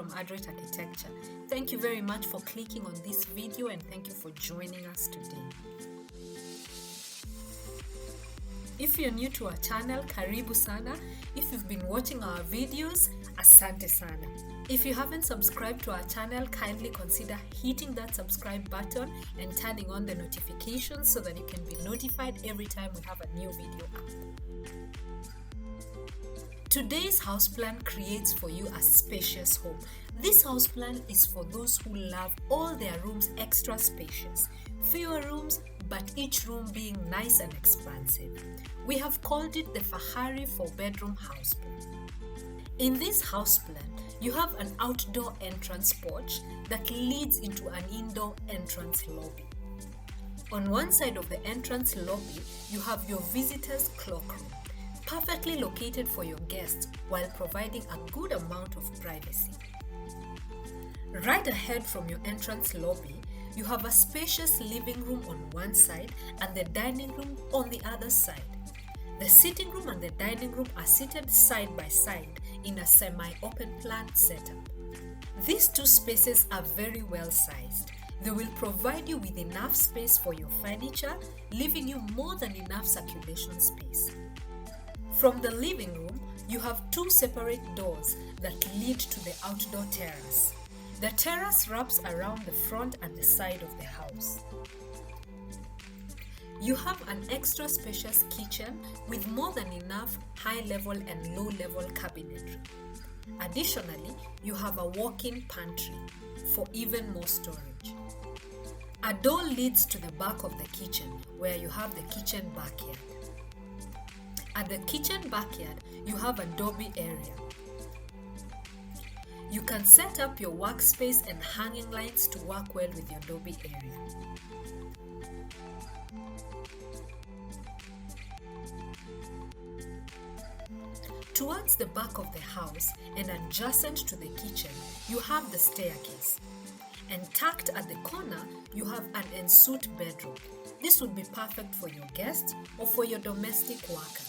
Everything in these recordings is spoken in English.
from Adroit Architecture. Thank you very much for clicking on this video and thank you for joining us today. If you're new to our channel, karibu sana. If you've been watching our videos, asante sana. If you haven't subscribed to our channel, kindly consider hitting that subscribe button and turning on the notifications so that you can be notified every time we have a new video up. Today's house plan creates for you a spacious home. This house plan is for those who love all their rooms extra spacious. Fewer rooms, but each room being nice and expansive. We have called it the Fahari 4-bedroom house plan. In this house plan, you have an outdoor entrance porch that leads into an indoor entrance lobby. On one side of the entrance lobby, you have your visitor's cloak room, perfectly located for your guests while providing a good amount of privacy. Right ahead from your entrance lobby, you have a spacious living room on one side and the dining room on the other side. The sitting room and the dining room are seated side by side in a semi-open plan setup. These two spaces are very well sized. They will provide you with enough space for your furniture, leaving you more than enough circulation space. From the living room, you have two separate doors that lead to the outdoor terrace. The terrace wraps around the front and the side of the house. You have an extra spacious kitchen with more than enough high-level and low-level cabinetry. Additionally, you have a walk-in pantry for even more storage. A door leads to the back of the kitchen where you have the kitchen backyard. At the kitchen backyard, you have a Dhobi Area. You can set up your workspace and hanging lights to work well with your Dhobi Area. Towards the back of the house and adjacent to the kitchen, you have the staircase. And tucked at the corner, you have an ensuite bedroom. This would be perfect for your guests or for your domestic worker.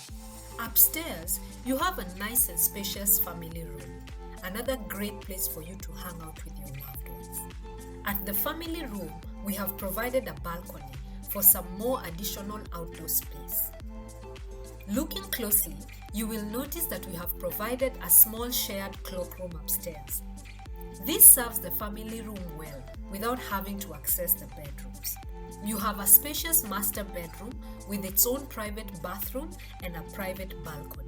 Upstairs, you have a nice and spacious family room. Another great place for you to hang out with your loved ones. At the family room, we have provided a balcony for some more additional outdoor space. Looking closely, you will notice that we have provided a small shared cloakroom upstairs. This serves the family room well without having to access the bedrooms. You have a spacious master bedroom with its own private bathroom and a private balcony.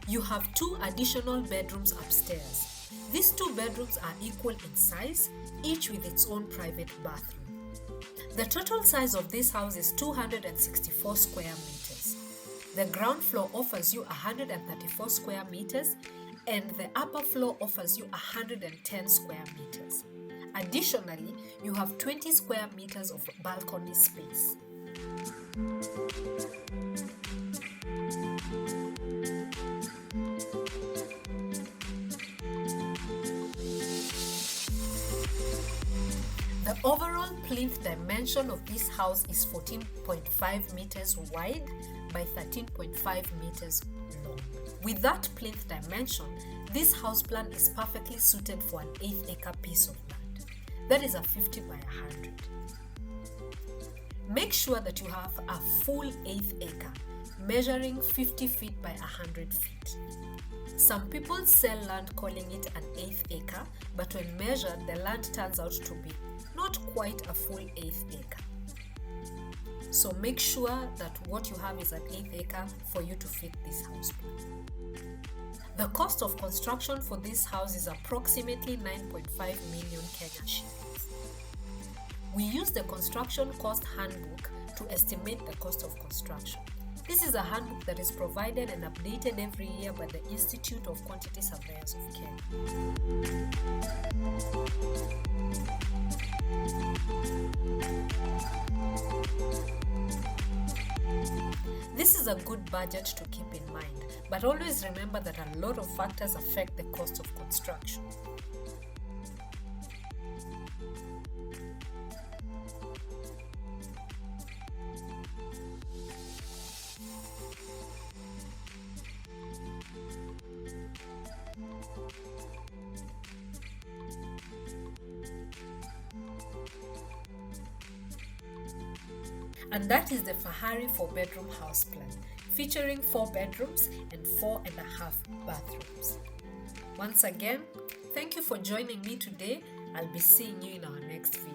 You have two additional bedrooms upstairs. These two bedrooms are equal in size, each with its own private bathroom. The total size of this house is 264 square meters. The ground floor offers you 134 square meters and the upper floor offers you 110 square meters. Additionally, you have 20 square meters of balcony space. The overall plinth dimension of this house is 14.5 meters wide by 13.5 meters long. With that plinth dimension, this house plan is perfectly suited for an 8-acre piece of land. That is a 50 by 100. Make sure that you have a full 1/8 acre, measuring 50 feet by 100 feet. Some people sell land calling it an 1/8 acre, but when measured, the land turns out to be not quite a full 1/8 acre. So make sure that what you have is an 1/8 acre for you to fit this house plan. The cost of construction for this house is approximately 9.5 million Kenya shillings. We use the construction cost handbook to estimate the cost of construction. This is a handbook that is provided and updated every year by the Institute of Quantity Surveyors of Kenya. This is a good budget to keep in mind, but always remember that a lot of factors affect the cost of construction. And that is the Fahari 4-bedroom house plan, featuring 4 bedrooms and 4.5 bathrooms. Once again, thank you for joining me today. I'll be seeing you in our next video.